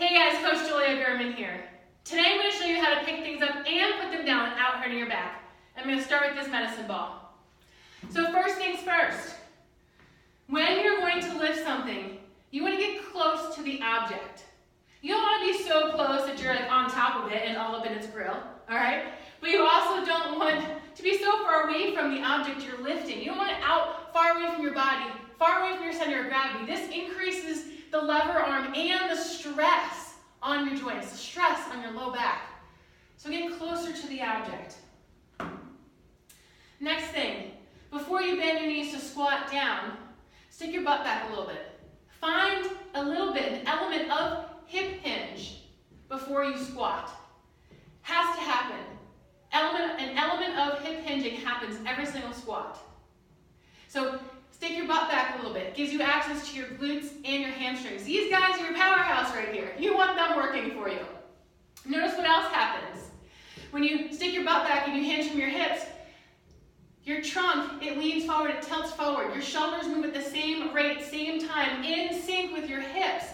Hey guys, Coach Julia Gurman here. Today I'm going to show you how to pick things up and put them down without hurting your back. I'm going to start with this medicine ball. So first things first, when you're going to lift something, you want to get close to the object. You don't want to be so close that you're like on top of it and all up in its grill, all right? But you also don't want to be so far away from the object you're lifting. You don't want it out far away from your body, far away from your center of gravity. This increases the lever arm and the stress on your joints, the stress on your low back. So get closer to the object. Next thing, before you bend your knees to squat down, stick your butt back a little bit. Find a little bit, an element of hip hinge before you squat. Has to happen. An element of hip hinging happens every single squat. So stick your butt back a little bit. Gives you access to your glutes and your hamstrings. These guys are your powerhouse right here. You want them working for you. Notice what else happens. When you stick your butt back and you hinge from your hips, your trunk, it leans forward, it tilts forward. Your shoulders move at the same rate, same time, in sync with your hips.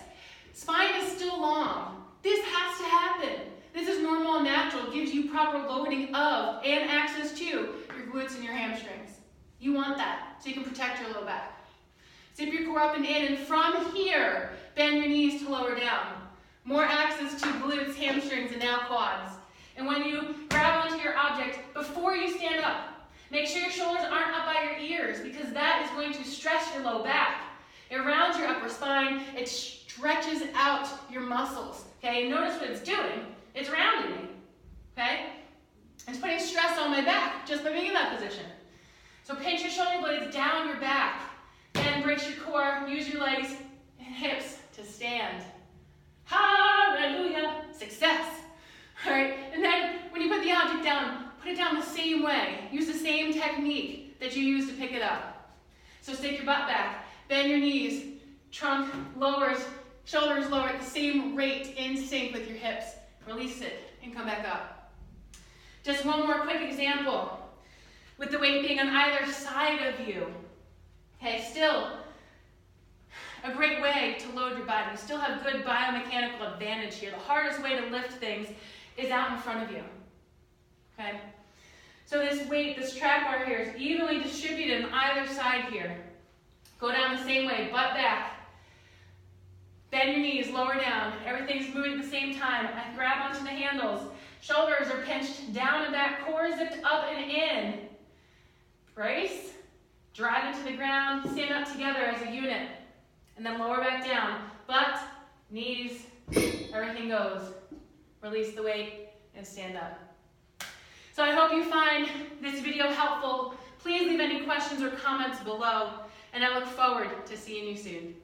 Spine is still long. This has to happen. This is normal and natural. It gives you proper loading of and access to your glutes and your hamstrings. You want that so you can protect your low back. Zip your core up and in, and from here, bend your knees to lower down. More access to glutes, hamstrings, and now quads. And when you grab onto your object, before you stand up, make sure your shoulders aren't up by your ears because that is going to stress your low back. It rounds your upper spine. It stretches out your muscles. Okay, notice what it's doing. It's rounding me. Okay? It's putting stress on my back just by being in that position. So pinch your shoulder blades down your back. Then brace your core. Use your legs and hips to stand. Hallelujah. Success. All right. And then when you put the object down, put it down the same way. Use the same technique that you use to pick it up. So stick your butt back. Bend your knees. Trunk lowers. Shoulders lower at the same rate in sync with your hips. Release it and come back up. Just one more quick example. With the weight being on either side of you. Okay, still a great way to load your body. You still have good biomechanical advantage here. The hardest way to lift things is out in front of you. Okay? So this weight, this trap bar here is evenly distributed on either side here. Go down the same way, butt back. Bend your knees, lower down. Everything's moving at the same time. I grab onto the handles. Shoulders are pinched down and back, core zipped up and in. Brace, drive into the ground, stand up together as a unit, and then lower back down. Butt, knees, everything goes. Release the weight and stand up. So I hope you find this video helpful. Please leave any questions or comments below, and I look forward to seeing you soon.